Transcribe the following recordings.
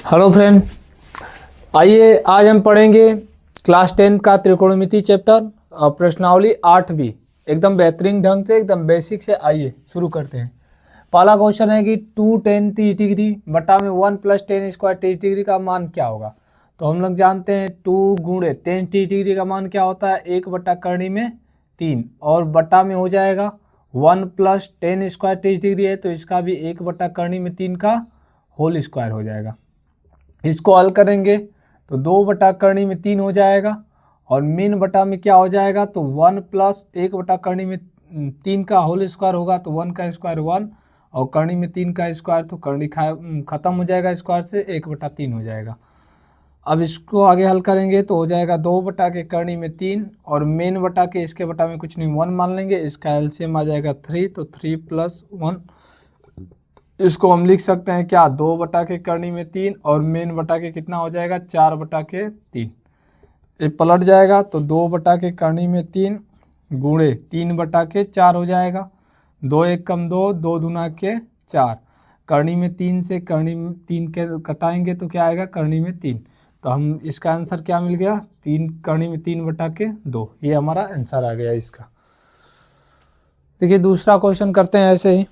Hello friend, आइए आज हम पढ़ेंगे क्लास 10 का त्रिकोणमिति चैप्टर और प्रश्नावली 8 भी एकदम बेहतरीन ढंग से एकदम बेसिक से। आइए शुरू करते हैं। पहला क्वेश्चन है कि 2 tan 30 डिग्री बटा में 1 + tan स्क्वायर 30 डिग्री का मान क्या होगा। तो हम लोग जानते हैं 2 गुणे tan 30 डिग्री का मान क्या होता है 1 बटा करनी में 3 और बटा में हो जाएगा 1 + tan स्क्वायर 30 डिग्री है तो इसका भी 1 बटा करनी में 3 का होल स्क्वायर हो जाएगा। इसको हल करेंगे तो 2 बटा करनी में 3 हो जाएगा और मीन बटा में क्या हो जाएगा तो 1 + 1 बटा करनी में 3 का होल स्क्वायर होगा तो 1 का स्क्वायर 1 और करनी में 3 का स्क्वायर तो करनी खत्म हो जाएगा स्क्वायर से 1 बटा 3 हो जाएगा। अब इसको आगे हल करेंगे तो हो जाएगा 2 बटा के करनी में 3 और मेन बटा के इसके बटा में कुछ नहीं 1 मान लेंगे। इसका एलसीएम आ जाएगा 3 तो 3 + 1। इसको हम लिख सकते हैं क्या 2 बटा के करनी में 3 और मेन बटा के कितना हो जाएगा 4 बटा के 3। ये पलट जाएगा तो 2 बटा के करनी में 3 गुणे 3 बटा के 4 हो जाएगा। 2 1 कम 2, 2 दूना के 4। करनी में 3 से करनी में 3 के कटाएंगे तो क्या आएगा करनी में 3। तो हम इसका आंसर क्या मिल गया 3 करनी में 3 बटा के 2। ये हमारा आंसर आ गया इसका। देखिए दूसरा क्वेश्चन करते हैं ऐसे ही।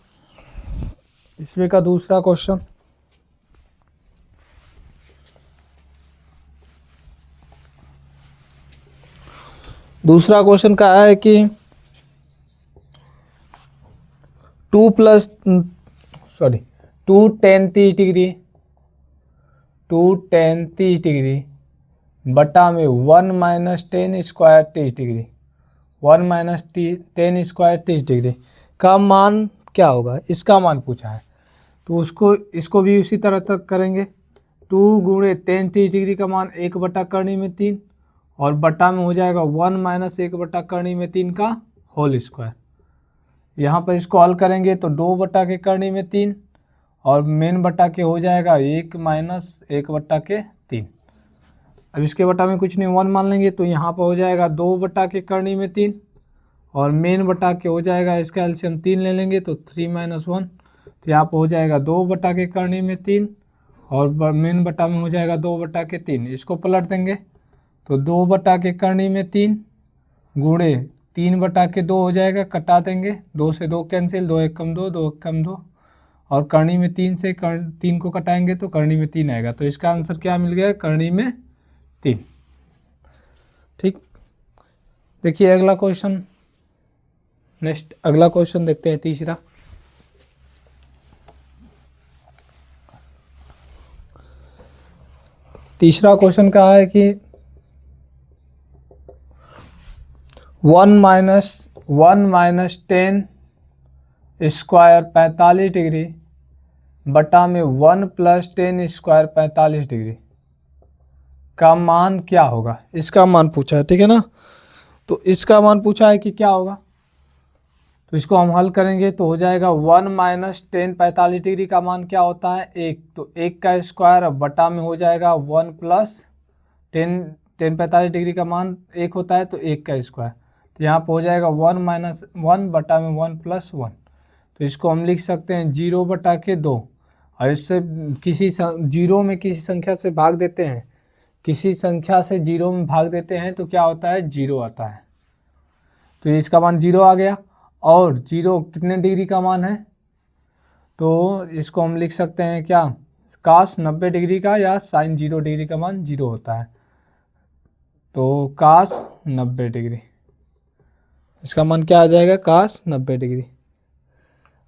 इसमें का दूसरा क्वेश्चन का है कि 2 tan 30 डिग्री 2 tan 30 डिग्री बटा में 1 - tan square 30 degree 1 - tan square 30 degree का मान क्या होगा, इसका मान पूछा है। तो इसको भी उसी तरह तक करेंगे। 2 गुणे tan 30 डिग्री का मान 1 बटा करनी में 3 और बटा में हो जाएगा 1 - 1 बटा करनी में 3 का होल स्क्वायर। यहाँ पर इसको हल करेंगे तो 2 बटा के करनी में 3 और मेन बटा के हो जाएगा 1 - 1 बटा के 3। अब इसके बटा में कुछ नहीं 1 मान लेंगे तो यहाँ पर हो जाएगा 2 बटा के करनी में 3 और मेन बटा के हो जाएगा इसका एलसीएम 3 ले लेंगे तो 3 - 1 तो यहाँ पर हो जाएगा 2 बटा के करनी में 3 और मेन बटा में हो जाएगा 2 बटा के 3। इसको पलट देंगे तो 2 बटा के करनी में 3 गुणे 3 बटा के 2 हो जाएगा, कटा देंगे 2 से 2 कैंसिल, 2 1 कम 2, 2 1 कम 2 और करनी में 3 से 3 को कटाएंगे तो करनी में 3 आएगा। तो इसका आंसर क्या मिल गया करनी में 3। ठीक, देखिए अगला क्वेश्चन। नेक्स्ट अगला क्वेश्चन देखते हैं तीसरा। तीसरा क्वेश्चन का है कि 1 - tan स्क्वायर 45 डिग्री बटा में 1 + tan स्क्वायर 45 डिग्री का मान क्या होगा, इसका मान पूछा है। ठीक है ना, तो इसका मान पूछा है कि क्या होगा। तो इसको हम हल करेंगे तो हो जाएगा 1 - tan 45 डिग्री का मान क्या होता है 1 तो 1 का स्क्वायर बटा में हो जाएगा 1 + tan 45 डिग्री का मान 1 होता है तो 1 का स्क्वायर तो यहाँ पर हो जाएगा 1 - 1 बटा में 1 + 1। तो इसको हम लिख सकते हैं 0 बटा के 2 और इससे किसी जीरो में किसी संख्या से भाग देते हैं, किसी संख्या से 0 में भाग देते हैं तो क्या होता है 0 आता है। तो इसका मान 0 आ गया और 0 कितने डिग्री का मान है तो इसको हम लिख सकते हैं क्या cos 90 डिग्री का या sin 0 डिग्री का मान 0 होता है। तो cos 90 डिग्री इसका मान क्या आ जाएगा cos 90 डिग्री।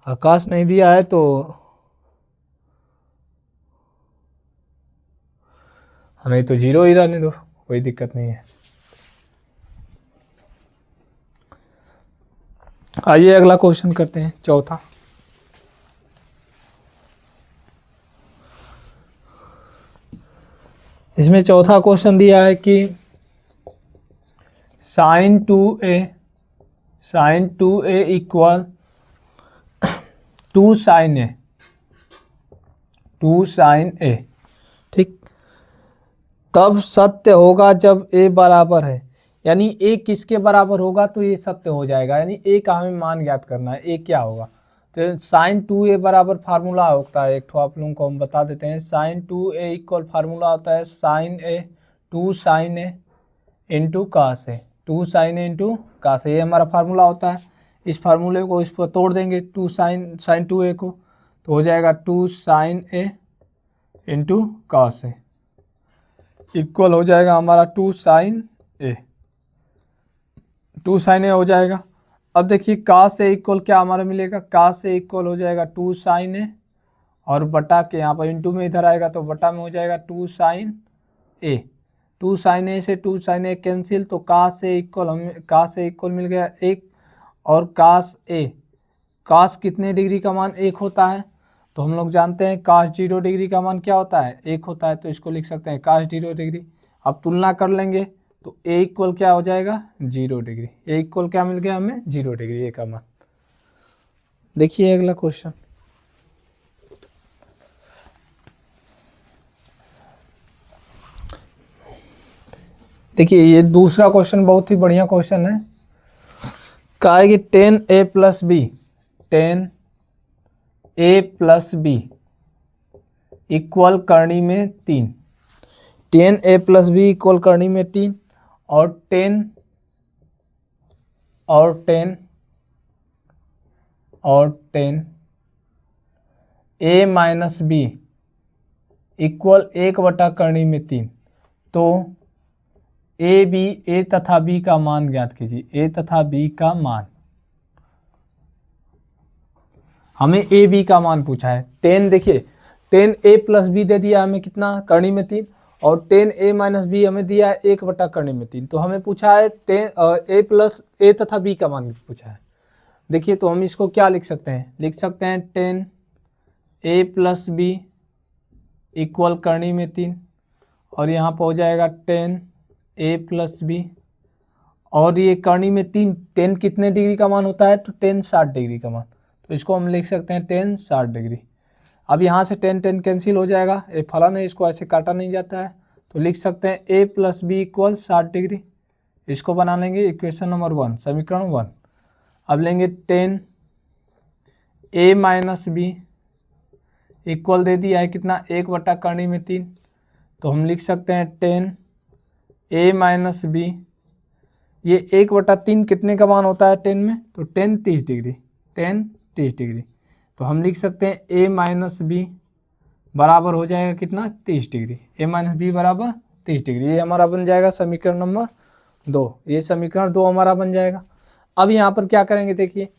आकाश नहीं दिया है तो हमें तो 0 ही रहने दो, कोई दिक्कत नहीं है। आइए अगला क्वेश्चन करते हैं चौथा। इसमें चौथा क्वेश्चन दिया है कि sin 2a equal 2 sin a। ठीक, तब सत्य होगा जब a बराबर है, यानी a किसके बराबर होगा तो ये सत्य हो जाएगा। यानी a का हमें मान ज्ञात करना है, a क्या होगा। तो साइन 2a बराबर फार्मूला होता है, एक तो आप लोगों को हम बता देते हैं। साइन 2a इक्वल फार्मूला होता है साइन ए 2 साइन ए इंटू कास ए, 2 साइन ए इंटू कास ए, ये हमारा फार्मूला होता है। इस फार्मूले को इस पर तोड़ देंगे, 2 साइन 2a को, तो हो जाएगा 2 साइन ए इंटू कास ए इक्वल हो जाएगा हमारा 2 साइन ए, 2 साइन ए हो जाएगा। अब देखिए कास ए इक्वल क्या हमारा मिलेगा, कास ए इक्वल हो जाएगा 2 साइन ए और बटा के यहाँ पर इंटू में इधर आएगा तो बटा में हो जाएगा 2 साइन ए। 2 साइन ए से 2 साइन ए कैंसिल, तो कास ए इक्वल हमें कास ए इक्वल मिल गया 1 और कास ए, कास कितने डिग्री का मान 1 होता है, तो हम लोग जानते हैं कास 0 डिग्री का मान क्या होता है 1 होता है, तो इसको लिख सकते हैं कास 0 डिग्री। अब तुलना कर लेंगे तो ए इक्वल क्या हो जाएगा 0 डिग्री, ए इक्वल क्या मिल गया हमें 0 डिग्री ए का मान। देखिए अगला क्वेश्चन, देखिए ये दूसरा क्वेश्चन बहुत ही बढ़िया क्वेश्चन है। कहा है कि 10a plus B, 10a plus B equal करनी में 3, 10a प्लस बी इक्वल करनी में 3 और 10 a माइनस बी इक्वल 1 करनी में 3, तो ए तथा बी का मान ज्ञात कीजिए, ए तथा बी का मान। हमें ए बी का मान पूछा है। 10 देखिए 10a प्लस बी दे दिया हमें कितना करनी में 3 और 10a माइनस बी हमें दिया है 1 करनी में 3, तो हमें पूछा है ए प्लस ए तथा बी का मान पूछा है। देखिए तो हम इसको क्या लिख सकते हैं, लिख सकते हैं 10a प्लस बी इक्वल करनी में 3 और यहाँ पर हो जाएगा 10a प्लस बी और ये करनी में 3, 10 कितने डिग्री का मान होता है, तो 10 60 डिग्री का मान, तो इसको हम लिख सकते हैं 10 60 डिग्री। अब यहाँ से 10 कैंसिल हो जाएगा, ये फलन है इसको ऐसे काटा नहीं जाता है, तो लिख सकते हैं a plus B equal 60 degree. इसको बना लेंगे इक्वेशन नंबर 1, समीकरण 1। अब लेंगे 10a माइनस बी इक्वल दे दिया है कितना 1 करनी में 3, तो हम लिख सकते हैं 10a माइनस बी, ये 1/3 कितने का मान होता है 10 में, तो 10 30 डिग्री, 10 30 डिग्री, तो हम लिख सकते हैं a माइनस बी बराबर हो जाएगा कितना 30 डिग्री, a माइनस बी बराबर 30 डिग्री। ये हमारा बन जाएगा समीकरण नंबर 2, ये समीकरण 2 हमारा बन जाएगा। अब यहाँ पर क्या करेंगे, देखिए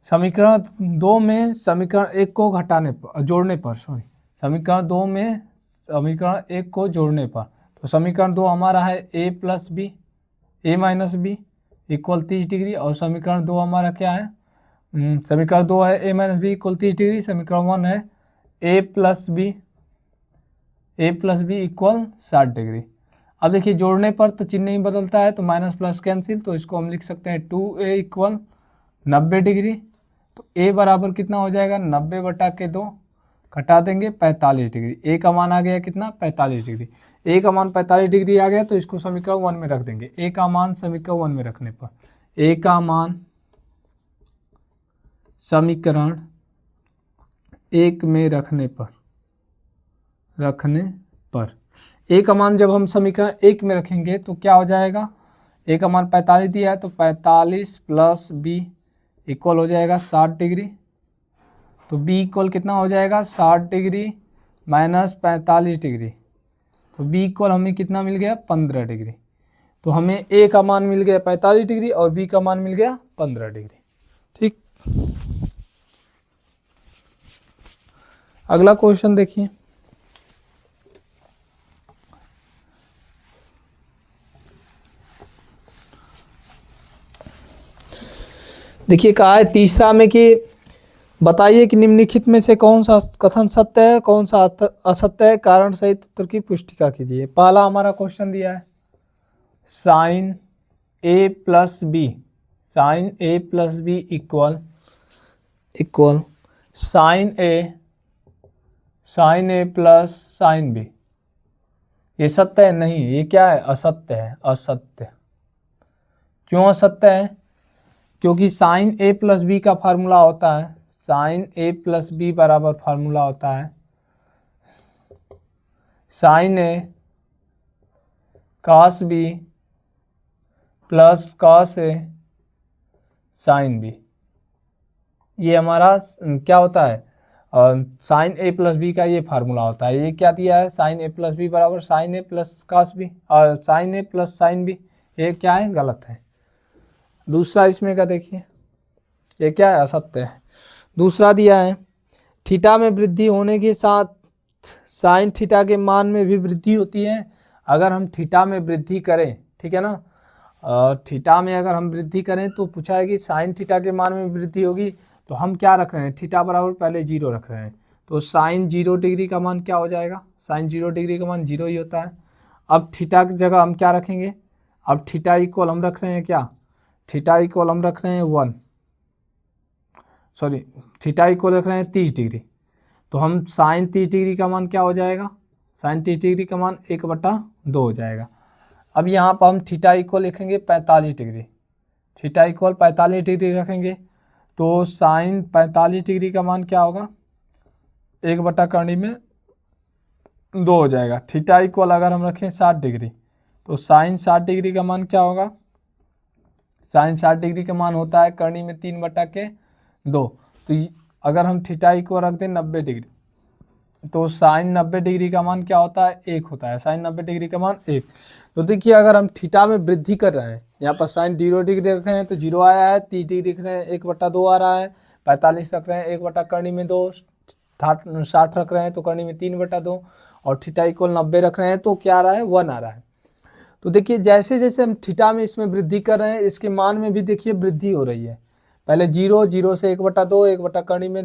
समीकरण 2 में समीकरण 1 को घटाने पर जोड़ने पर समीकरण 2 में समीकरण 1 को जोड़ने पर, तो समीकरण 2 हमारा है a plus B A minus B equal 30 degree और समीकरण 2 हमारा क्या है, समीकरण 2 है a minus B equal 30 degree, समीकरण 1 है a plus B equal 60 degree. अब देखिए जोड़ने पर तो चिन्ह नहीं बदलता है, तो माइनस प्लस कैंसिल, तो इसको हम लिख सकते हैं 2a इक्वल 90 डिग्री, तो a बराबर कितना हो जाएगा 90/2 घटा देंगे 45 डिग्री, a का मान आ गया कितना 45 डिग्री, a का मान 45 डिग्री आ गया, तो इसको समीकरण 1 में रख देंगे। a का मान समीकरण 1 में रखने पर, a का मान समीकरण 1 में रखने पर a का मान जब हम समीकरण 1 में रखेंगे तो क्या हो जाएगा, a का मान 45 दिया है, तो 45 प्लस b इक्वल हो जाएगा 60 डिग्री, तो b इक्वल कितना हो जाएगा 60 डिग्री माइनस 45 डिग्री, तो b इक्वल हमें कितना मिल गया 15 डिग्री, तो हमें a का मान मिल गया 45 डिग्री और b का मान मिल गया 15 डिग्री। ठीक, अगला क्वेश्चन देखिए, देखिए कहा है तीसरा में कि बताइए कि निम्नलिखित में से कौन सा कथन सत्य है कौन सा असत्य है, कारण सहित उत्तर की पुष्टिका कीजिए। पहला हमारा क्वेश्चन दिया है साइन ए प्लस बी इक्वल साइन ए प्लस साइन बी, ये सत्य है? नहीं, ये क्या है असत्य है, असत्य। क्यों असत्य है, क्योंकि साइन ए प्लस बी का फार्मूला होता है साइन ए प्लस बी बराबर फार्मूला होता है sign A cos B plus cos A sine B. ये हमारा क्या होता है, साइन ए प्लस बी का ये फार्मूला होता है। ये क्या दिया है, साइन ए प्लस बी बराबर साइन ए प्लस कॉस बी और साइन ए प्लस साइन बी। ये क्या है, गलत है। दूसरा इसमें का देखिए, ये क्या है, असत्य है। दूसरा दिया है थीटा में वृद्धि होने के साथ साइन थीटा के मान में भी वृद्धि होती है। अगर हम थीटा में वृद्धि करें, ठीक है ना, थीटा में अगर हम वृद्धि करें तो पूछा है कि साइन थीटा के मान में वृद्धि होगी, तो हम क्या रख रहे हैं, थीटा बराबर पहले 0 रख रहे हैं। तो साइन 0 डिग्री का मान क्या हो जाएगा, साइन 0 डिग्री का मान 0 ही होता है। अब थीटा की जगह हम क्या रखेंगे, अब थीटा इक्वल हम रख रहे हैं क्या, थीटा इक्वल हम रख रहे हैं 1, सॉरी थीटा इक्वल रख रहे हैं 30 डिग्री। तो हम साइन 30 डिग्री का मान क्या हो जाएगा, साइन 30 डिग्री का मान 1/2 हो जाएगा। अब यहाँ पर हम थीटा इक्वल लिखेंगे 45 डिग्री, थीटा इक्वल 45 डिग्री रखेंगे तो साइन 45 डिग्री का मान क्या होगा, 1/2 हो जाएगा। थीटा इक्वल अगर हम रखें 60 डिग्री तो साइन 60 डिग्री का मान क्या होगा, साइन 60 डिग्री का मान होता है करनी में 3/2। तो अगर हम थीटा इक्वल रख दें 90 डिग्री तो साइन 90 डिग्री का मान क्या होता है, 1 होता है। साइन 90 डिग्री का मान 1। तो देखिए अगर हम थीटा में वृद्धि कर रहे हैं, यहाँ पर साइन 0 डिग्री रख रहे हैं तो 0 आया है, 30 डिग्री रख रहे हैं 1/2 आ रहा है, 45 रख रहे हैं 1/2 60 रख रहे हैं तो करनी में 3/2 और थीटा इक्वल 90 रख रहे हैं तो क्या आ रहा है, 1 आ रहा है। तो देखिए जैसे जैसे हम थीटा में इसमें वृद्धि कर रहे हैं, इसके मान में भी देखिए वृद्धि हो रही है। पहले 0 से 1/2, 1/2 करनी में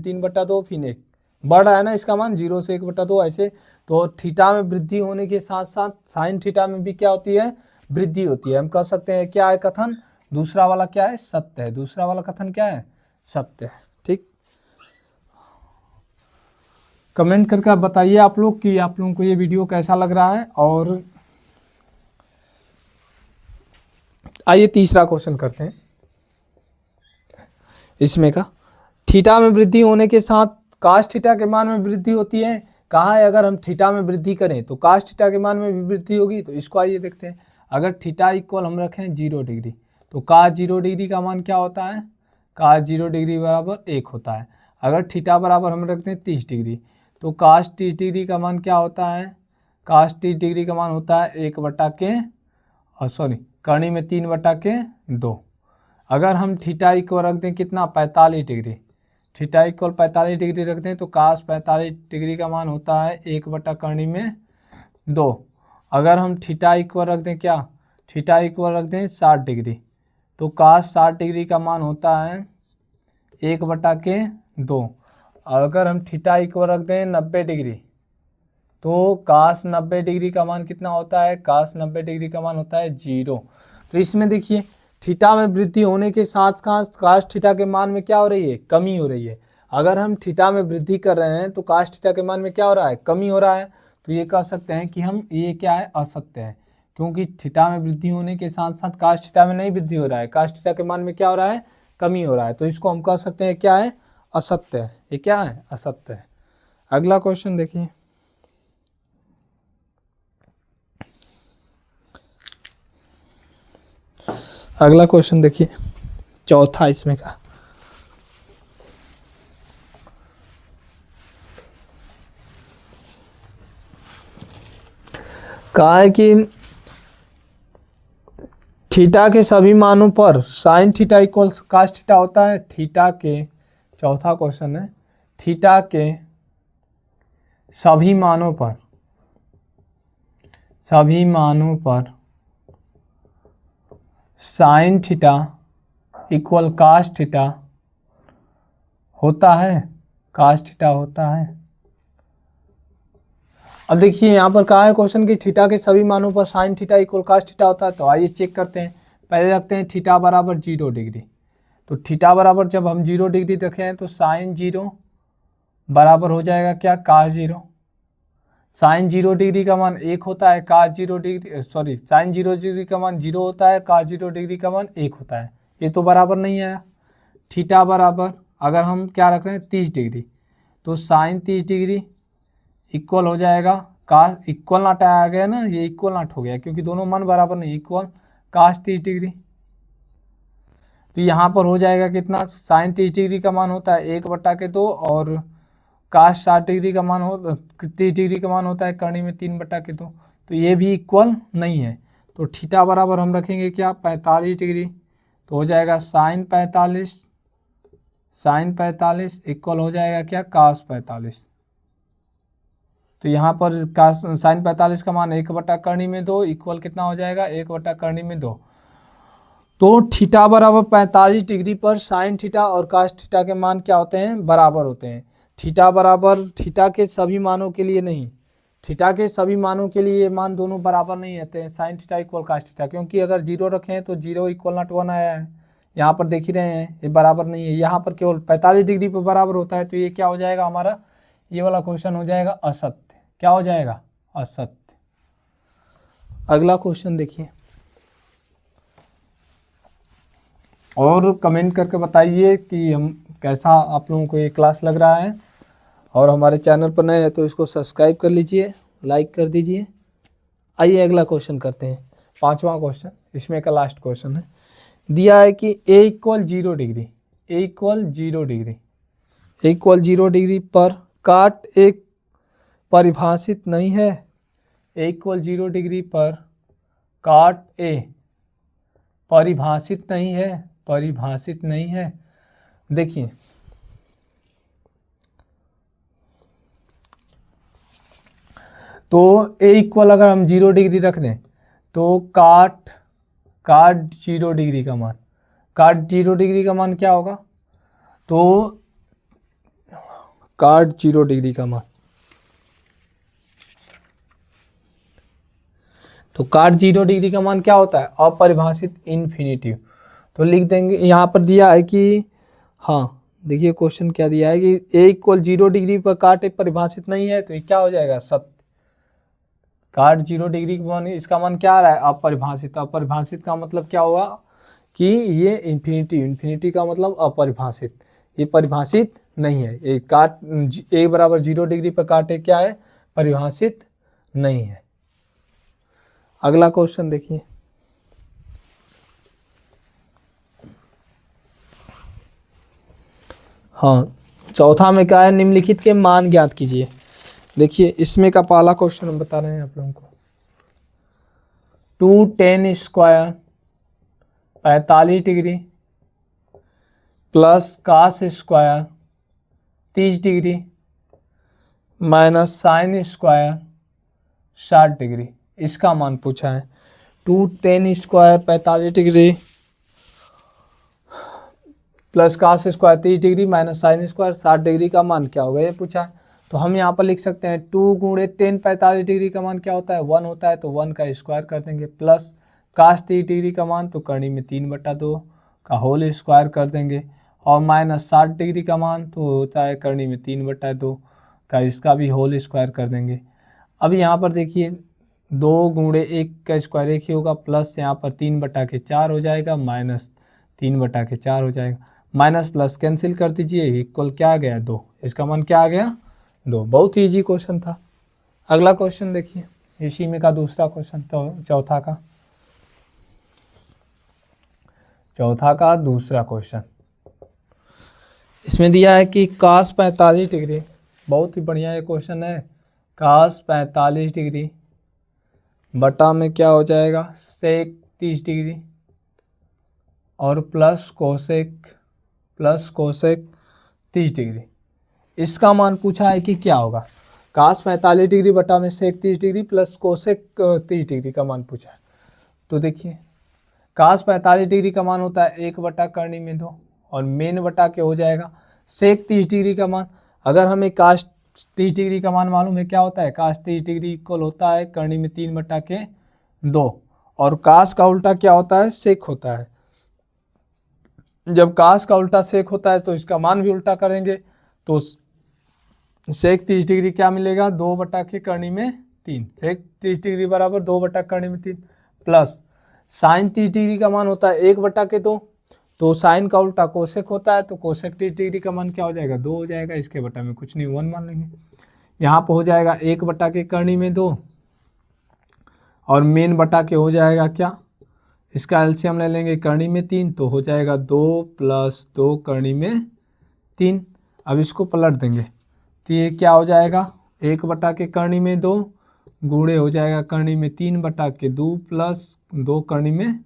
3/2, फिर 1 बढ़ रहा है ना इसका मान 0 से 1/2 ऐसे। तो थीटा में वृद्धि होने के साथ साथ साइन थीटा में भी क्या होती है, वृद्धि होती है। हम कह सकते हैं क्या है कथन, दूसरा वाला क्या है, सत्य है। दूसरा वाला कथन क्या है, सत्य है। ठीक, कमेंट करके आप बताइए आप लोग कि आप लोगों को ये वीडियो कैसा लग रहा है। और आइए तीसरा क्वेश्चन करते हैं इसमें का, थीटा में वृद्धि होने के साथ काश थीटा के मान में वृद्धि होती है। कहा है अगर हम थीटा में वृद्धि करें तो काश थीटा के मान में भी वृद्धि होगी। तो इसको आइए देखते हैं। अगर थीटा इक्वल हम रखें 0 डिग्री तो काश 0 डिग्री का मान क्या होता है, काश 0 डिग्री बराबर 1 होता है। अगर थीटा बराबर हम रखते हैं 30 डिग्री तो काश 30 डिग्री का मान क्या होता है, काश 30 डिग्री का मान होता है 1/2 करनी में 3/2। अगर हम थीटा इक्वल रख दें कितना, 45 डिग्री, थीटा इक्वल 45 डिग्री रख दें तो काश 45 डिग्री का मान होता है 1/2। अगर हम थीटा इक्वल रख दें क्या, थीटा इक्वल रख दें 60 डिग्री तो काश 60 डिग्री का मान होता है 1/2। अगर हम थीटा इक्वल रख दें 90 डिग्री तो काश 90 डिग्री का मान कितना होता है, काश 90 डिग्री का मान होता है 0। तो इसमें देखिए थीटा में वृद्धि होने के साथ साथ काश थीटा के मान में क्या हो रही है, कमी हो रही है। अगर हम थीटा में वृद्धि कर रहे हैं तो काश थीटा के मान में क्या हो रहा है, कमी हो रहा है। तो ये कह सकते हैं कि हम ये क्या है, असत्य है, क्योंकि थीटा में वृद्धि होने के साथ साथ काश थीटा में नहीं वृद्धि हो रहा है, काश थीटा के मान में क्या हो रहा है, कमी हो रहा है। तो इसको हम कह सकते हैं क्या है, असत्य है। ये क्या है, असत्य है। अगला क्वेश्चन देखिए, अगला क्वेश्चन देखिए, चौथा इसमें का, कहा है कि थीटा के सभी मानों पर साइन थीटा इक्वल काश थीटा होता है। थीटा के, चौथा क्वेश्चन है, थीटा के सभी मानों पर, सभी मानों पर साइन थीटा इक्वल काश थीटा होता है, काश थीटा होता है। अब देखिए यहाँ पर कहा है क्वेश्चन कि थीटा के सभी मानों पर साइन थीटा इक्वल काश थीटा होता है। तो आइए चेक करते हैं। पहले रखते हैं थीटा बराबर 0 डिग्री। तो थीटा बराबर जब हम 0 डिग्री रखें तो साइन 0 बराबर हो जाएगा क्या, काश 0। साइन 0 डिग्री का मान 1 होता है, काश 0 डिग्री साइन 0 डिग्री का मान 0 होता है, काश 0 डिग्री का मान 1 होता है। ये तो बराबर नहीं आया। थीटा बराबर, अगर हम क्या रख रहे हैं 30 डिग्री, तो साइन 30 डिग्री इक्वल हो जाएगा कास, इक्वल नॉट आ गया ना, ये इक्वल नॉट हो गया क्योंकि दोनों मान बराबर नहीं, इक्वल कास 30 डिग्री। तो यहाँ पर हो जाएगा कितना, साइन 30 डिग्री का मान होता है 1/2 और कास 60 डिग्री का मान हो 30 डिग्री का मान होता है करनी में 3/2। तो ये भी इक्वल नहीं है। तो थीटा बराबर हम रखेंगे क्या 45 डिग्री, तो हो जाएगा साइन 45 इक्वल हो जाएगा क्या कास 45। तो यहाँ पर कास साइन 45 का मान 1/2 इक्वल कितना हो जाएगा 1/2। तो थीटा बराबर 45 डिग्री पर साइन थीटा और कास थीटा के मान क्या होते हैं, बराबर होते हैं। थीटा बराबर थीटा के सभी मानों के लिए नहीं, थीटा के सभी मानों के लिए ये मान दोनों बराबर नहीं होते हैं, sine theta equal cos theta, क्योंकि अगर 0 रखें तो 0 इक्वल नॉट 1 आया है, यहाँ पर देख ही रहे हैं ये बराबर नहीं है, यहाँ पर केवल 45 डिग्री पर बराबर होता है। तो ये क्या हो जाएगा हमारा, ये वाला क्वेश्चन हो जाएगा असत्य। क्या हो जाएगा, असत्य। अगला क्वेश्चन देखिए और कमेंट करके बताइए कि हम कैसा आप लोगों को ये क्लास लग रहा है, और हमारे चैनल पर नए हैं तो इसको सब्सक्राइब कर लीजिए, लाइक कर दीजिए। आइए अगला क्वेश्चन करते हैं, 5वां क्वेश्चन, इसमें का लास्ट क्वेश्चन है। दिया है कि a equal 0 degree, a equal 0 degree पर काट एक परिभाषित नहीं है, a इक्वल 0 डिग्री पर काट a परिभाषित नहीं है। देखिए तो a इक्वल अगर हम 0 डिग्री रख दें तो काट 0 डिग्री का मान, काट 0 डिग्री का मान क्या होगा, तो काट 0 डिग्री का मान, तो काट 0 डिग्री का मान क्या होता है, अपरिभाषित इन्फिनिटिव। तो लिख देंगे यहाँ पर दिया है कि, हाँ देखिए क्वेश्चन क्या दिया है कि a इक्वल 0 डिग्री पर काट एक परिभाषित नहीं है, तो ये क्या हो जाएगा, सत्य। काट 0 डिग्री का मान, इसका मान क्या आ रहा है, अपरिभाषित। अपरिभाषित का मतलब क्या होगा कि ये इन्फिनिटी का मतलब अपरिभाषित, ये परिभाषित नहीं है। ये काट a बराबर 0 डिग्री पर काटे क्या है, परिभाषित नहीं है। अगला क्वेश्चन देखिए, हाँ चौथा में क्या है, निम्नलिखित के मान ज्ञात कीजिए। देखिए इसमें का पहला क्वेश्चन हम बता रहे हैं आप लोगों को, 2 tan square 45 degree plus cos square 30 degree minus sine square 60 degree, इसका मान पूछा है। 2 tan square 45 degree plus cos square 30 degree minus sine square 60 degree का मान क्या होगा, ये पूछा है। तो हम यहाँ पर लिख सकते हैं 2 गुणे tan 45 डिग्री का मान क्या होता है, 1 होता है, तो 1 का स्क्वायर कर देंगे, प्लस कास 30 डिग्री का मान तो करनी में 3/2 का होल स्क्वायर कर देंगे, और माइनस 60 डिग्री का मान तो होता है करनी में 3/2 का, इसका भी होल स्क्वायर कर देंगे। अब यहाँ पर देखिए 2 गुणे 1 का स्क्वायर 1 ही होगा, प्लस यहाँ पर 3/4 हो जाएगा, माइनस 3/4 हो जाएगा, माइनस प्लस कैंसिल कर दीजिए, इक्वल क्या आ गया 2, इसका मान क्या आ गया 2। बहुत ही इजी क्वेश्चन था। अगला क्वेश्चन देखिए, इसी में का दूसरा क्वेश्चन, तो चौथा का दूसरा क्वेश्चन, इसमें दिया है कि कास 45 डिग्री, बहुत ही बढ़िया ये क्वेश्चन है, कास 45 डिग्री बटा में क्या हो जाएगा सेक 30 डिग्री और प्लस कोसेक 30 डिग्री, इसका मान पूछा है कि क्या होगा। कास 45 डिग्री बटा में सेक 30 डिग्री प्लस कोसेक 30 डिग्री का मान पूछा है। तो देखिए कास 45 डिग्री का मान होता है 1/2 और मेन बटा के हो जाएगा सेक 30 डिग्री का मान। अगर हमें कास 30 डिग्री का मान मालूम है क्या होता है, कास 30 डिग्री इक्वल होता है करनी में 3/2 और कास का उल्टा क्या होता है, सेक होता है। जब कास का उल्टा सेक होता है तो इसका मान भी उल्टा करेंगे, तो सेक 30 डिग्री क्या मिलेगा 2/3 सेक 30 डिग्री बराबर 2/3 प्लस साइन 30 डिग्री का मान होता है 1/2, तो साइन का उल्टा कोसेक होता है, तो कोसेक 30 डिग्री का मान क्या हो जाएगा, 2 हो जाएगा। इसके बटा में कुछ नहीं, 1 मान लेंगे। यहाँ पर हो जाएगा 1 बटा के करनी में 2 और मेन बटा के हो जाएगा क्या, इसका एलसीएम ले लेंगे, करनी में 3 तो हो जाएगा 2 + 2 करनी में 3। अब इसको पलट देंगे तो ये क्या हो जाएगा, 1 बटा के करनी में 2 गुणे हो जाएगा करनी में 3 बटा के 2 + 2 करनी में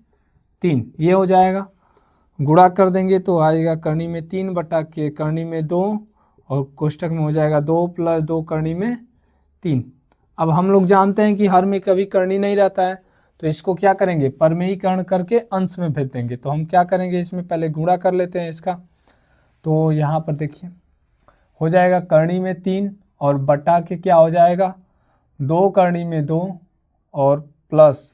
3, ये हो जाएगा। गुणा कर देंगे तो आएगा करनी में 3 बटा के करनी में 2 और कोष्टक में हो जाएगा 2 + 2 करनी में 3। अब हम लोग जानते हैं कि हर में कभी करनी नहीं रहता है, तो इसको क्या करेंगे, परमेयीकरण करके अंश में भेज देंगे। तो हम क्या करेंगे, इसमें पहले गुणा कर लेते हैं इसका। तो यहाँ पर देखिए हो जाएगा करनी में 3 और बटा के क्या हो जाएगा, 2 करनी में 2 और प्लस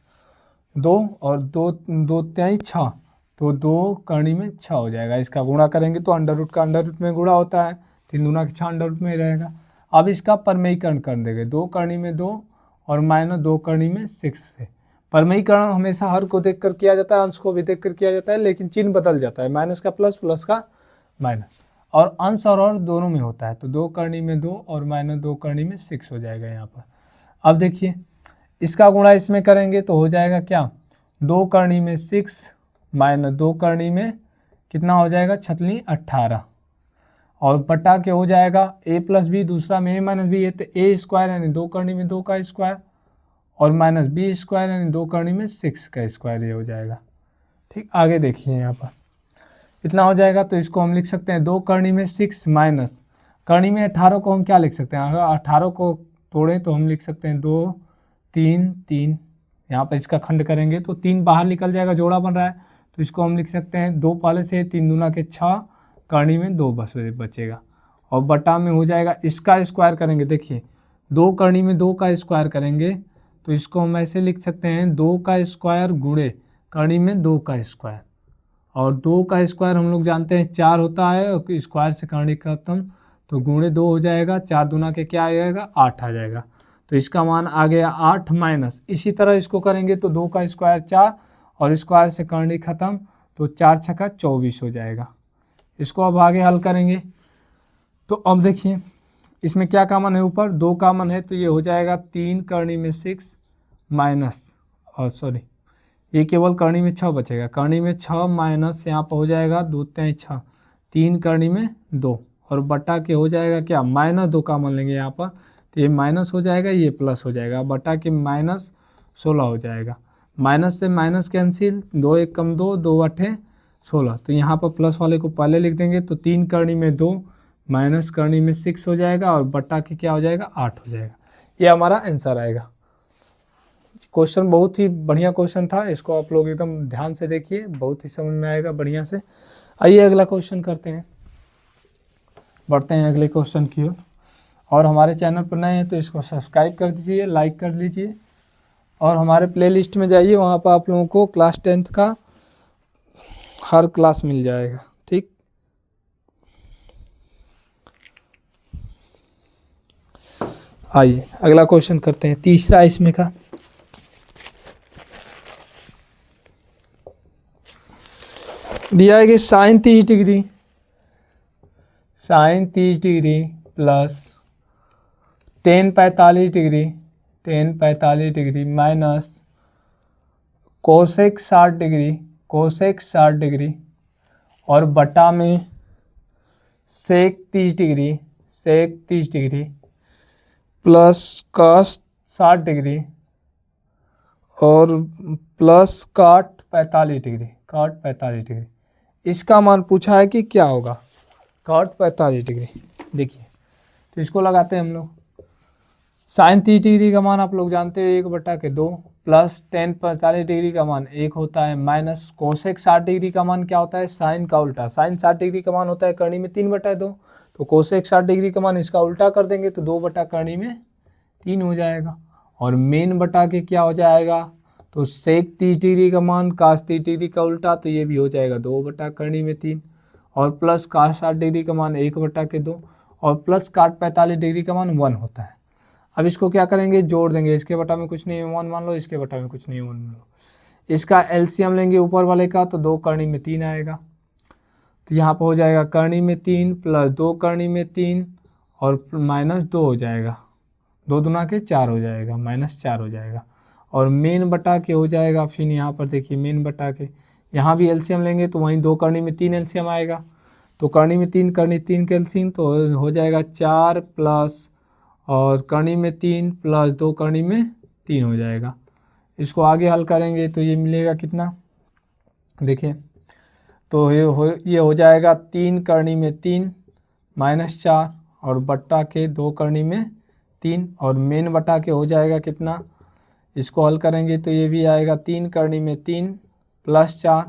2 और 2 2 3 6, तो 2 करनी में 6 हो जाएगा। इसका गुणा करेंगे तो अंडर रूट का अंडर रूट में गुणा होता है, 3 दूना के 6 अंडर रूट में रहेगा। अब इसका परमेयीकरण कर देंगे, 2 करनी में 2 और -2 करनी में 6 से। परमेयीकरण हमेशा हर को देख कर किया जाता है, अंश को भी देख कर किया जाता है, लेकिन चिन्ह बदल जाता है, माइनस का प्लस, प्लस का माइनस, और अंश और दोनों में होता है। तो 2 करनी में 2 और -2 करनी में 6 हो जाएगा यहाँ पर। अब देखिए इसका गुणा इसमें करेंगे तो हो जाएगा क्या, 2 करनी में 6 -2 करनी में कितना हो जाएगा, 18 और बटा के हो जाएगा a + b, दूसरा में a - b है तो a² यानी 2 करनी में 2 का स्क्वायर और -b² यानी 2 करनी में 6 का स्क्वायर, ये हो जाएगा। ठीक, आगे देखिए यहाँ पर इतना हो जाएगा। तो इसको हम लिख सकते हैं 2 करनी में 6 माइनस करनी में 18 को हम क्या लिख सकते हैं, अगर 18 को तोड़ें तो हम लिख सकते हैं 2 3 3, यहाँ पर इसका खंड करेंगे तो 3 बाहर निकल जाएगा, जोड़ा बन रहा है, तो इसको हम लिख सकते हैं 2 पहले से, 3 दूना के 6 करनी में 2 बस बचेगा और बटा में हो जाएगा, इसका स्क्वायर करेंगे। देखिए 2 करनी में 2 का स्क्वायर करेंगे तो इसको हम ऐसे लिख सकते हैं 2 का स्क्वायर गुणे करनी में 2 का स्क्वायर, और 2 का स्क्वायर हम लोग जानते हैं 4 होता है और स्क्वायर से करनी खत्म, तो गुणे 2 हो जाएगा, 4 दूना के क्या आ जाएगा, 8 आ जाएगा। तो इसका मान आ गया 8 माइनस, इसी तरह इसको करेंगे तो 2 का स्क्वायर 4 और स्क्वायर से करनी खत्म, तो 4 × 6 = 24 हो जाएगा। इसको अब आगे हल करेंगे तो अब देखिए इसमें क्या कॉमन है, ऊपर 2 कॉमन है तो ये हो जाएगा 3 करनी में 6 माइनस, और सॉरी ये केवल करनी में 6 बचेगा, करनी में 6 माइनस यहाँ पर हो जाएगा 2 3 6, 3 करनी में 2 और बटा के हो जाएगा क्या, -2 कॉमन लेंगे यहाँ पर, तो ये माइनस हो जाएगा, ये प्लस हो जाएगा, बटा के -16 हो जाएगा। माइनस से माइनस कैंसिल, 2 1 कम 2, 2 8 16, तो यहाँ पर प्लस वाले को पहले लिख देंगे तो 3 करनी में 2 माइनस करनी में 6 हो जाएगा और बटा के क्या हो जाएगा, 8 हो जाएगा। ये हमारा आंसर आएगा। क्वेश्चन बहुत ही बढ़िया क्वेश्चन था, इसको आप लोग एकदम ध्यान से देखिए, बहुत ही समझ में आएगा बढ़िया से। आइए अगला क्वेश्चन करते हैं, बढ़ते हैं अगले क्वेश्चन की ओर। और हमारे चैनल पर नए हैं तो इसको सब्सक्राइब कर दीजिए, लाइक कर लीजिए और हमारे प्लेलिस्ट में जाइए, वहाँ पर आप लोगों को क्लास 10th का हर क्लास मिल जाएगा। ठीक, आइए अगला क्वेश्चन करते हैं, तीसरा इसमें का। दिया है कि sin 30 degree plus tan 45 degree minus cosec 60 degree और बटा में सेक 30 डिग्री प्लस cos 60 डिग्री और प्लस cot 45 डिग्री। इसका मान पूछा है कि क्या होगा, cot 45 डिग्री। देखिए तो इसको लगाते हैं हम लोग। sin 30 डिग्री का मान आप लोग जानते हैं 1/2 प्लस tan 45 डिग्री का मान 1 होता है माइनस कोसेक 60 डिग्री का मान क्या होता है, साइन का उल्टा। साइन 60 डिग्री का मान होता है करनी में 3/2, तो कोसेक 60 डिग्री का मान इसका उल्टा कर देंगे तो 2 करनी में 3 हो जाएगा और मेन बटा के क्या हो जाएगा, तो सेक 30 डिग्री का मान कास 30 डिग्री का उल्टा, तो ये भी हो जाएगा 2 करनी में 3 और प्लस कास 60 डिग्री का मान 1/2 और प्लस काट 45 डिग्री का मान 1 होता है। अब इसको क्या करेंगे, जोड़ देंगे, इसके बटा में कुछ नहीं है 1 मान लो, इसके बटा में कुछ नहीं है 1 मान लो। इसका एलसीएम लेंगे ऊपर वाले का तो 2 करनी में 3 आएगा तो यहाँ पर हो जाएगा करनी में 3 प्लस 2 करनी में 3 और माइनस 2 हो जाएगा, 2 दूना के 4 हो जाएगा, -4 हो जाएगा। और मेन बटा के हो जाएगा, फिर यहाँ पर देखिए मेन बटा के, यहाँ भी एलसीएम लेंगे तो वहीं 2 करनी में 3 एलसीएम आएगा, तो करनी में 3 करनी 3 के एलसीएम तो हो जाएगा 4 प्लस और करनी में 3 प्लस 2 करनी में 3 हो जाएगा। इसको आगे हल करेंगे तो ये मिलेगा कितना, देखिए तो ये हो जाएगा 3 करनी में 3 -4 और बट्टा के 2 करनी में 3 और मेन बटा के हो जाएगा कितना, इसको हल करेंगे तो ये भी आएगा 3 करनी में 3 +4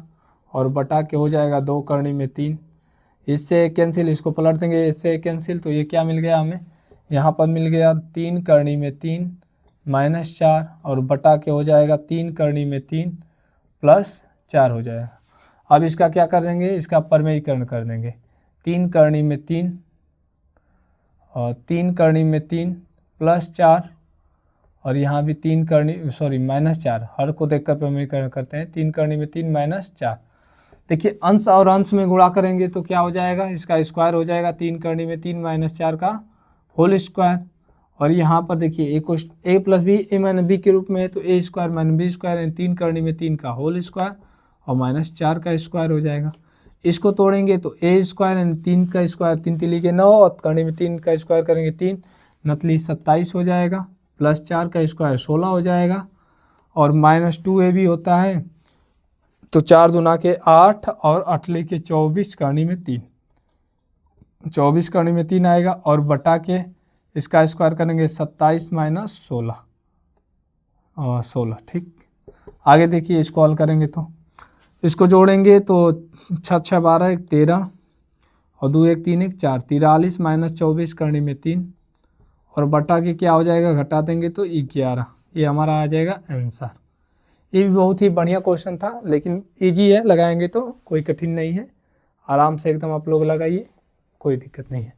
और बटा के हो जाएगा 2 करनी में 3। इससे कैंसिल, इसको पलट देंगे, इससे कैंसिल, तो ये क्या मिल गया हमें, यहाँ पर मिल गया 3 करनी में 3 -4 और बटा के हो जाएगा 3 करनी में 3 +4 हो जाएगा। अब इसका क्या कर देंगे, इसका परमेयीकरण कर देंगे, 3 करनी में 3 और 3 करनी में 3 +4 और यहाँ भी 3 करनी -4, हर को देखकर परमेयीकरण करते हैं, 3 करनी में 3 -4। देखिए अंश और अंश में गुणा करेंगे तो क्या हो जाएगा, इसका स्क्वायर हो जाएगा 3 करनी में 3 -4 का होल स्क्वायर। और यहाँ पर देखिए a plus B a - b के रूप में है तो a² - b² 3 करनी में 3 का होल स्क्वायर और -4 का स्क्वायर हो जाएगा। इसको तोड़ेंगे तो a² 3 का स्क्वायर 3 तिली के 9 और करनी में 3 का स्क्वायर करेंगे 3 नतली 27 हो जाएगा, +4 का स्क्वायर 16 हो जाएगा और -2ab होता है तो 4 दूना के 8 और 8 के 24 करनी में 3, 24 करनी में 3 आएगा और बटा के इसका स्क्वायर करेंगे 27 - 16 और 16। ठीक, आगे देखिए इसको हल करेंगे तो इसको जोड़ेंगे तो 6 6 12 1 13 और 2 1 3 1 4 43 -24 करनी में 3 और बटा के क्या हो जाएगा, घटा देंगे तो 11। ये हमारा आ जाएगा आंसर। ये भी बहुत ही बढ़िया क्वेश्चन था, लेकिन इजी है, लगाएंगे तो कोई कठिन नहीं है, आराम से एकदम आप लोग लगाइए, कोई दिक्कत नहीं है,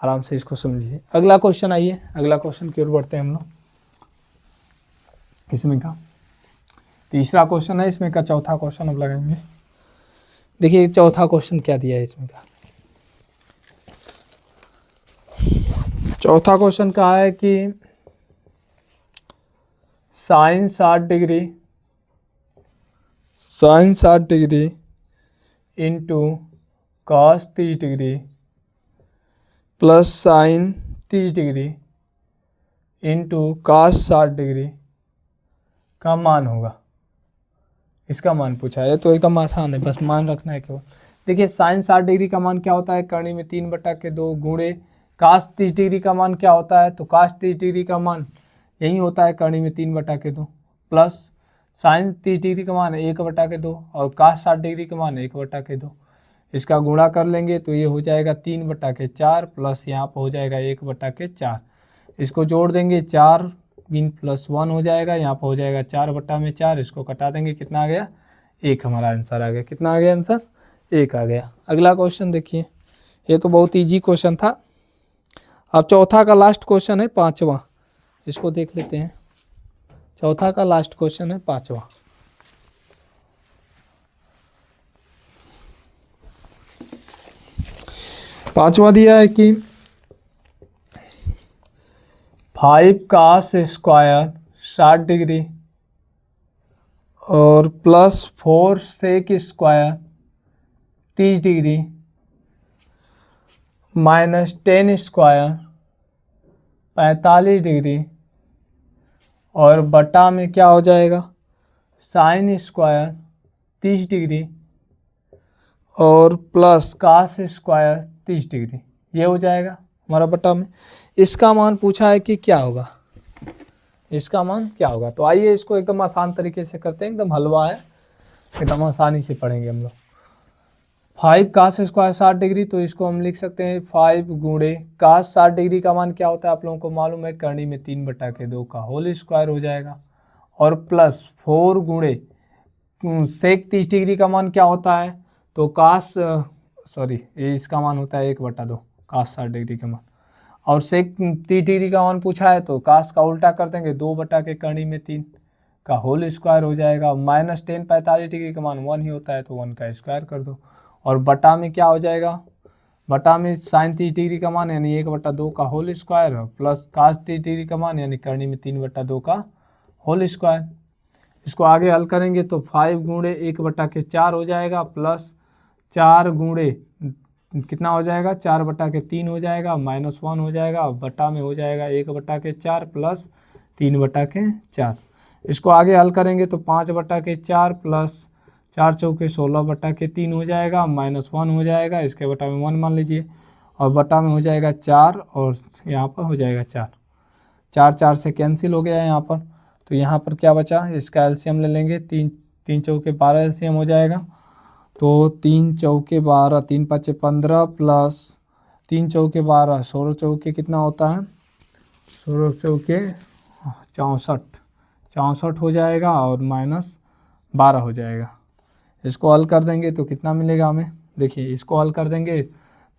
आराम से इसको समझिए। अगला क्वेश्चन आइए, अगला क्वेश्चन की ओर बढ़ते हैं हम लोग। इसमें का तीसरा क्वेश्चन है, इसमें का चौथा क्वेश्चन अब लगाएंगे। देखिए चौथा क्वेश्चन क्या दिया है इसमें का, चौथा क्वेश्चन कहा है कि sine 60 degree into cos 30 degree plus sine 30 degree into cos 60 degree का मान होगा। इसका मान पूछा है, तो एकदम आसान है, बस मान रखना है केवल। देखिए साइन 60 डिग्री का मान क्या होता है, करनी में 3/2 गुणे काश 30 डिग्री का मान क्या होता है, तो काश 30 डिग्री का मान यही होता है करनी में 3/2 प्लस साइन 30 डिग्री का मान 1/2 और काश 60 डिग्री का मान 1/2। इसका गुणा कर लेंगे तो ये हो जाएगा 3/4 प्लस यहाँ पर हो जाएगा 1/4। इसको जोड़ देंगे 4 + 1 हो जाएगा, यहाँ पर हो जाएगा 4/4। इसको कटा देंगे, कितना आ गया, 1 हमारा आंसर आ गया। कितना आ गया आंसर, 1 आ गया। अगला क्वेश्चन देखिए, ये तो बहुत ईजी क्वेश्चन था। अब चौथा का लास्ट क्वेश्चन है, 5वां, इसको देख लेते हैं। चौथा का लास्ट क्वेश्चन है 5वां। पांचवा दिया है कि 5 cos स्क्वायर 60 डिग्री और plus 4 sec square 30 degree minus 10 square 45 degree और बटा में क्या हो जाएगा, साइन स्क्वायर 30 डिग्री और प्लस कास स्क्वायर 30 डिग्री, ये हो जाएगा हमारा बटा में। इसका मान पूछा है कि क्या होगा, इसका मान क्या होगा। तो आइए इसको एकदम आसान तरीके से करते हैं, एकदम हलवा है, एकदम आसानी से पढ़ेंगे हम लोग। 5 cos स्क्वायर 60 डिग्री, तो इसको हम लिख सकते हैं 5 गुणे cos 60 डिग्री का मान क्या होता है आप लोगों को मालूम है, करनी में 3/2 का होल स्क्वायर हो जाएगा और प्लस 4 गुणे सेक 30 डिग्री का मान क्या होता है, तो ये इसका मान होता है 1/2 cos 60 डिग्री का मान, और सेक 30 डिग्री का मान पूछा है तो cos का उल्टा कर देंगे, 2/3 करनी में 3 का होल स्क्वायर हो जाएगा। -10 45 डिग्री का मान 1 ही होता है तो 1 का स्क्वायर कर दो। और बटा में क्या हो जाएगा, बटा में साइन 30 डिग्री का मान यानी 1/2 का whole square plus cos 30 degree का मान यानी करनी में 3/2 का होल स्क्वायर। इसको आगे हल करेंगे तो 5 गुणे 1/4 हो जाएगा प्लस 4 गुणे कितना हो जाएगा 4/3 हो जाएगा -1 हो जाएगा, बटा में हो जाएगा 1/4 प्लस 3/4। इसको आगे हल करेंगे तो 5/4 प्लस 4 चौके 16/3 हो जाएगा -1 हो जाएगा, इसके बटा में 1 मान लीजिए और बटा में हो जाएगा 4 और यहाँ पर हो जाएगा 4 4 से कैंसिल हो गया यहाँ पर। तो यहाँ पर क्या बचा, इसका एलसीएम ले लेंगे, 3 चौके 12 एलसीएम हो जाएगा। तो 3 चौके 12 3 5 15 प्लस 3 चौके 12 16 चौके कितना होता है 16 चौके 64 हो जाएगा और -12 हो जाएगा। इसको हल कर देंगे तो कितना मिलेगा हमें, देखिए इसको हल कर देंगे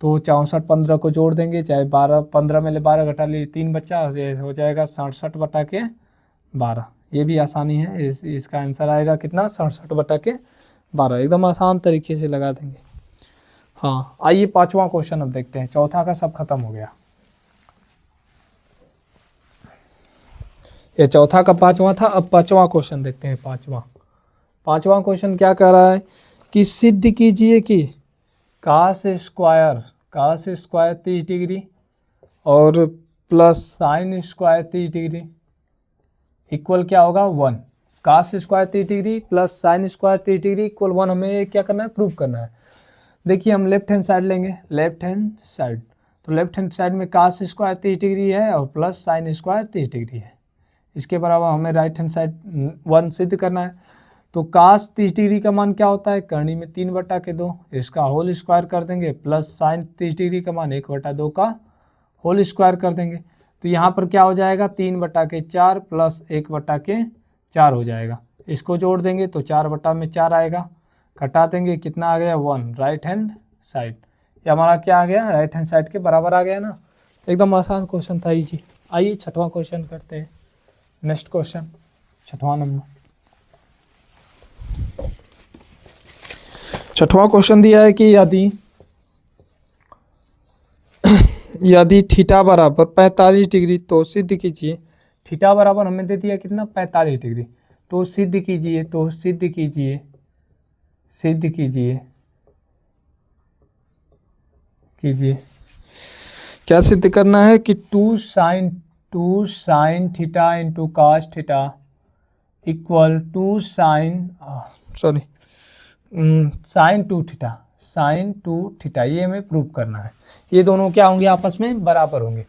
तो 64 15 को जोड़ देंगे, चाहे 15 में ले 12 घटा लिए 3 बच्चा हो जाएगा 67/12। ये भी आसानी है, इसका आंसर आएगा कितना 67/12। एकदम आसान तरीके से लगा देंगे। हाँ आइए 5वां क्वेश्चन अब देखते हैं, चौथा का सब खत्म हो गया। ये चौथा का 5वां था, अब 5वां क्वेश्चन देखते हैं। 5वां क्वेश्चन क्या कह रहा है कि सिद्ध कीजिए कि कास स्क्वायर 30 डिग्री और plus sine square 30 degree equal क्या होगा 1। Cos square 30 degree plus sine square 30 degree equal 1 हमें क्या करना है, प्रूव करना है। देखिए हम लेफ्ट हैंड साइड लेंगे, लेफ्ट हैंड साइड, तो लेफ्ट हैंड साइड में कास स्क्वायर 30 डिग्री है और प्लस साइन स्क्वायर 30 डिग्री है। इसके बराबर हमें राइट हैंड साइड 1 सिद्ध करना है। तो कास 30 डिग्री का मान क्या होता है, करनी में 3/2, इसका होल स्क्वायर कर देंगे प्लस साइन 30 डिग्री का मान 1/2 का होल स्क्वायर कर देंगे। तो यहाँ पर क्या हो जाएगा 3/4 प्लस 1/4 हो जाएगा। इसको जोड़ देंगे तो 4/4 आएगा, घटा देंगे कितना आ गया 1 राइट हैंड साइड। ये हमारा क्या आ गया, राइट हैंड साइड के बराबर आ गया ना। एकदम आसान क्वेश्चन था जी। आइए 6वां क्वेश्चन करते हैं। नेक्स्ट क्वेश्चन 6वां नंबर। 6वां क्वेश्चन दिया है कि यदि थीटा बराबर 45 डिग्री तो सिद्ध कीजिए। थीटा बराबर हमें दे दिया कितना 45 डिग्री, तो सिद्ध कीजिए क्या सिद्ध करना है कि 2 sine theta into cos theta equal 2 sine 2 theta, ये हमें प्रूव करना है। ये दोनों क्या होंगे, आपस में बराबर होंगे।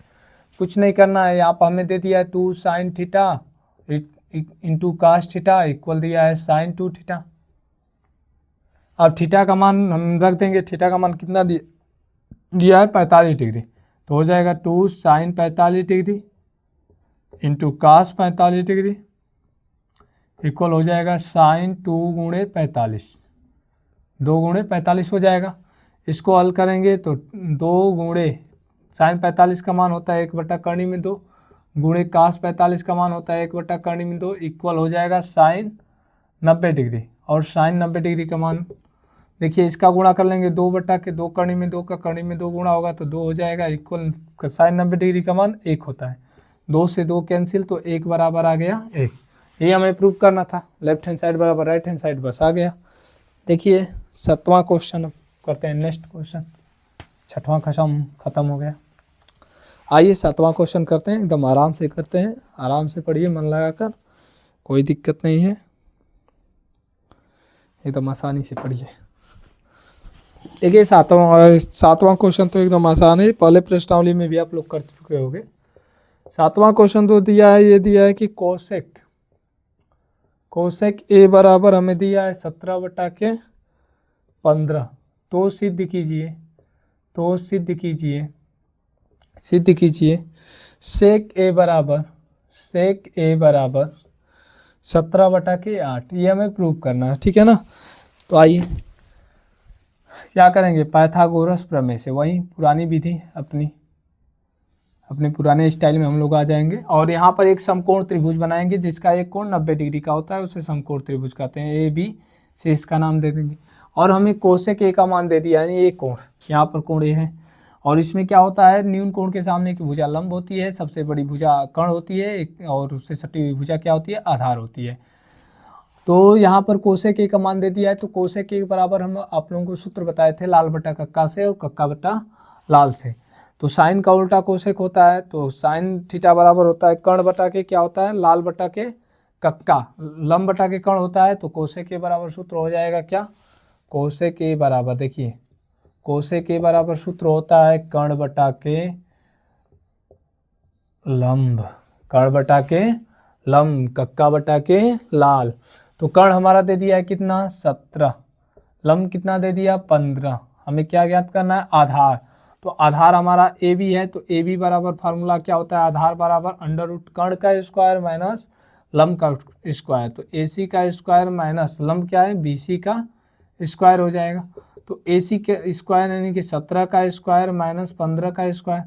कुछ नहीं करना है, यहाँ पर हमें दे दिया है 2 sine theta into cos theta equal दिया है साइन 2 थीटा। अब थीटा का मान हम रख देंगे, थीटा का मान कितना दिया है 45 डिग्री, तो हो जाएगा 2 sine 45 degree into cos 45 degree equal हो जाएगा साइन 2 गुणे 45, 2 गुणे 45 हो जाएगा। इसको हल करेंगे तो 2 गुणे साइन 45 का मान होता है 1/2 गुणे कास 45 का मान होता है 1/2 इक्वल हो जाएगा साइन 90 डिग्री। और साइन 90 डिग्री का मान देखिए, इसका गुणा कर लेंगे 2/2 करनी में 2 का करनी में 2 गुणा होगा तो 2 हो जाएगा इक्वल साइन 90 डिग्री का मान 1 होता है। 2 से 2 कैंसिल तो 1 बराबर आ गया 1। ये हमें प्रूव करना था, लेफ्ट हैंड साइड बराबर राइट हैंड साइड, बस आ गया। देखिए 7वां क्वेश्चन करते हैं। नेक्स्ट क्वेश्चन 6वां खत्म हो गया। आइए 7वां क्वेश्चन करते हैं, एकदम आराम से करते हैं, आराम से पढ़िए मन लगाकर, कोई दिक्कत नहीं है, एकदम आसानी से पढ़िए। देखिए 7वां क्वेश्चन तो एकदम आसान है, पहले प्रश्नावली में भी आप लोग कर चुके होंगे। 7वां क्वेश्चन तो दिया है, ये दिया है कि कोसेक ए बराबर हमें दिया है 17/15। तो सिद्ध कीजिए सेक ए बराबर 17/8। ये हमें प्रूव करना है, ठीक है ना। तो आइए क्या करेंगे, पाइथागोरस प्रमेय से, वही पुरानी विधि अपने पुराने स्टाइल में हम लोग आ जाएंगे और यहाँ पर एक समकोण त्रिभुज बनाएंगे जिसका एक कोण 90 डिग्री का होता है, उसे समकोण त्रिभुज कहते हैं। ए बी से इसका नाम दे देंगे और हमें कोसेक ए का मान दे दिया, यानी ये कोण, यहाँ पर कोण ए है। और इसमें क्या होता है, न्यून कोण के सामने की भुजा लंब होती है, सबसे बड़ी भुजा कर्ण होती है, और उससे सटी हुई भुजा क्या होती है, आधार होती है। तो यहाँ पर कोसेक ए का मान दे दिया है, तो कोसेक ए के बराबर हम आप लोगों को सूत्र बताए थे लाल बटा कक्का से और कक्का बटा लाल से। तो साइन का उल्टा कोसेक होता है, तो साइन थीटा बराबर होता है कर्ण बटा के क्या होता है, लाल बटा के कक्का, लंब बटा के कर्ण होता है। तो कोसेक के बराबर सूत्र हो जाएगा क्या, कोसेक के बराबर, देखिए कोसेक के बराबर सूत्र होता है कर्ण बटा के लंब, कर्ण बटा के लंब, कक्का बटा के लाल। तो कर्ण हमारा दे दिया है कितना 17, लंब कितना दे दिया 15। हमें क्या ज्ञात करना है, आधार। तो आधार हमारा ए बी है, तो ए बी बराबर फार्मूला क्या होता है, आधार बराबर अंडर रूट कर्ण का स्क्वायर माइनस लंब का स्क्वायर। तो ए सी का स्क्वायर माइनस लंब क्या है, बी सी का स्क्वायर हो जाएगा। तो ए सी के स्क्वायर यानी कि 17 का स्क्वायर माइनस 15 का स्क्वायर।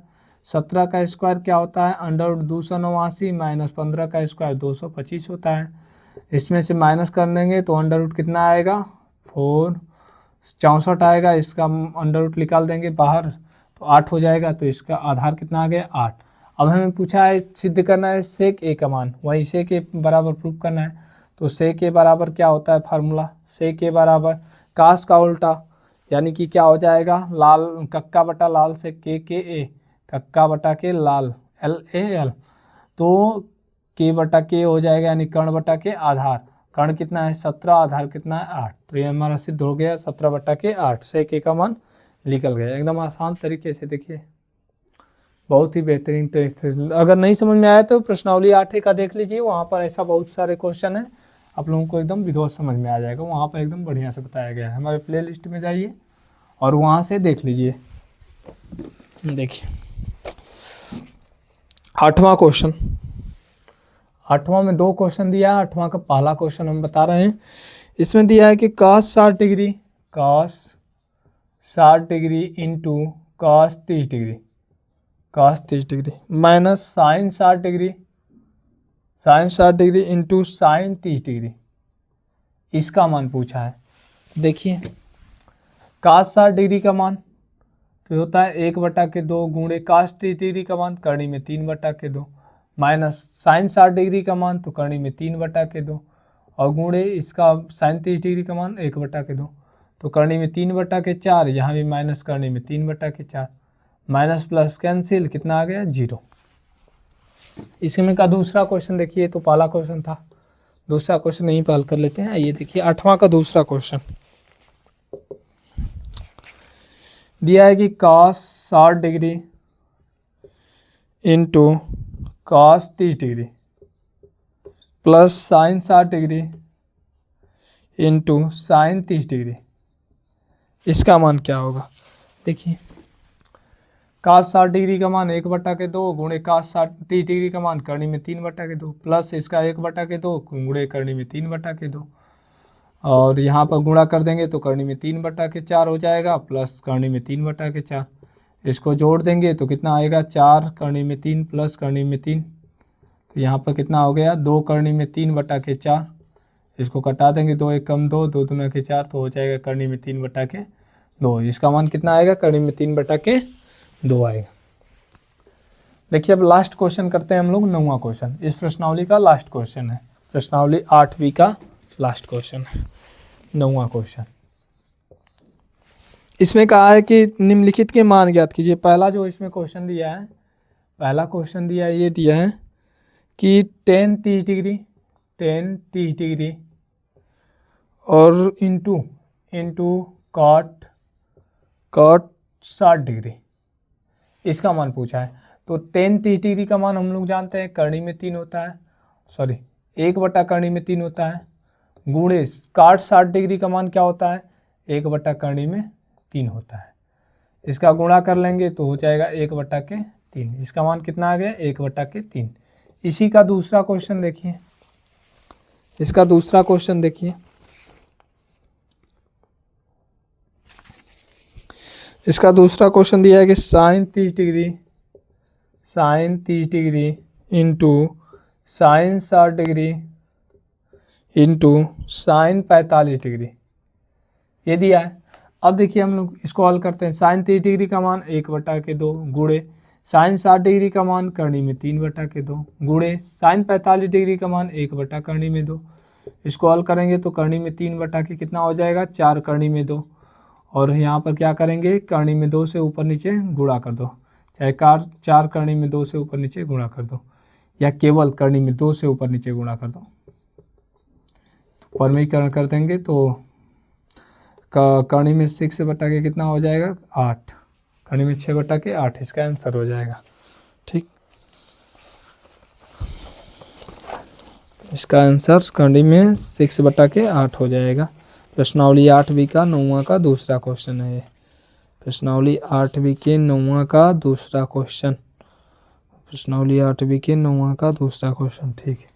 17 का स्क्वायर क्या होता है, अंडर रूट 289 माइनस 15 का स्क्वायर 225 होता है। इसमें से माइनस कर देंगे तो अंडर रूट कितना आएगा, 464 आएगा। इसका अंडर रूट निकाल देंगे बाहर तो 8 हो जाएगा। तो इसका आधार कितना आ गया 8। अब हमें पूछा है सिद्ध करना है सेक ए का मान, वही सेक ए बराबर प्रूफ करना है। तो सेक ए बराबर क्या होता है फार्मूला, सेक ए बराबर कास का उल्टा, यानी कि क्या हो जाएगा, लाल कक्का बटा लाल से के ए, कक्का बटा के लाल एल ए एल। तो के बटा के हो जाएगा, यानी कर्ण बटा के आधार। कर्ण कितना है 17, आधार कितना है 8। तो ये हमारा सिद्ध हो गया 17 बटा के 8, सेक ए का मान निकल गया। एकदम आसान तरीके से, देखिए बहुत ही बेहतरीन तरीके से। अगर नहीं समझ में आया तो प्रश्नावली 8 का देख लीजिए, वहाँ पर ऐसा बहुत सारे क्वेश्चन है, आप लोगों को एकदम विधिवत समझ में आ जाएगा। वहाँ पर एकदम बढ़िया से बताया गया है। हमारे प्ले लिस्ट में जाइए और वहाँ से देख लीजिए। देखिए 8वां क्वेश्चन, 8वां में 2 क्वेश्चन दिया है। 8वां का पहला क्वेश्चन हम बता रहे हैं। इसमें दिया है कि cos 60 degree, cos 60 degree into cos 30 degree, cos 30 degree minus sine 60 degree, sine 60 degree into sine 30 degree, इसका मान पूछा है। देखिए cos 60 डिग्री का मान तो होता है 1/2 गुणे cos 30 डिग्री का मान करनी में 3/2 माइनस साइन 60 डिग्री का मान तो करनी में 3/2 और गुणे इसका साइन 30 डिग्री का मान 1/2 तो करनी में 3/4, यहाँ भी माइनस करनी में 3/4, माइनस प्लस कैंसिल कितना आ गया 0। इसमें का दूसरा क्वेश्चन देखिए, तो पहला क्वेश्चन था, दूसरा क्वेश्चन नहीं पाल कर लेते हैं। ये देखिए 8वां का दूसरा क्वेश्चन दिया है कि cos 60 degree into cos 30 degree plus sign 60 degree into sine 30 degree, इसका मान क्या होगा। देखिए cos 60 डिग्री का मान 1/2 गुणे cos 30 डिग्री का मान करनी में 3/2 प्लस इसका 1/2 गुणे करनी में 3/2 और यहाँ पर गुणा कर देंगे तो करनी में 3/4 हो जाएगा प्लस करनी में 3/4। इसको जोड़ देंगे तो कितना आएगा 4 करनी में 3 प्लस करनी में 3, तो यहाँ पर कितना हो गया 2 करनी में 3/4। इसको कटा देंगे 2 1 कम 2, 2 दूना के 4 तो हो जाएगा करनी में 3/2। इसका मान कितना आएगा करनी में 3/2 आएगा। देखिए अब लास्ट क्वेश्चन करते हैं हम लोग 9वां क्वेश्चन, इस प्रश्नावली का लास्ट क्वेश्चन है, प्रश्नावली 8वीं का लास्ट क्वेश्चन है 9वां क्वेश्चन। इसमें कहा है कि निम्नलिखित के मान ज्ञात कीजिए। पहला जो इसमें क्वेश्चन दिया है, पहला क्वेश्चन दिया है, ये दिया है कि tan 30 डिग्री, tan 30 डिग्री और इंटू कॉट 60 डिग्री, इसका मान पूछा है। तो tan 30 डिग्री का मान हम लोग जानते हैं करनी में 3 होता है, सॉरी 1/करनी में 3 होता है, गुणे cot 60 डिग्री का मान क्या होता है 1/करनी में 3 होता है। इसका गुणा कर लेंगे तो हो जाएगा 1/3, इसका मान कितना आ गया 1/3। इसी का दूसरा क्वेश्चन देखिए, इसका दूसरा क्वेश्चन देखिए, इसका दूसरा क्वेश्चन दिया है कि sine 30 degree into sine 60 degree into sine 45 degree, ये दिया है। अब देखिए हम लोग इसको हल करते हैं। साइन 30 डिग्री का मान 1/2 गुणे साइन 60 डिग्री का मान करनी में 3/2 गुणे साइन 45 डिग्री का मान 1 करनी में 2। इसको हल करेंगे तो करनी में 3/, कितना हो जाएगा 4 करनी में 2। और यहाँ पर क्या करेंगे, करनी में 2 से ऊपर नीचे गुणा कर दो, चाहे 4 करनी में 2 से ऊपर नीचे गुणा कर दो, या केवल करनी में 2 से ऊपर नीचे गुणा कर दो। तो परमीकरण कर देंगे तो करनी में 6/, कितना हो जाएगा 8, करनी में 6/8 इसका आंसर हो जाएगा। ठीक, इसका आंसर करनी में 6/8 हो जाएगा। प्रश्नावली 8वीं का 9वां का दूसरा क्वेश्चन है। प्रश्नावली 8वीं के 9वां का दूसरा क्वेश्चन, प्रश्नावली 8वीं के 9वां का दूसरा क्वेश्चन। ठीक है।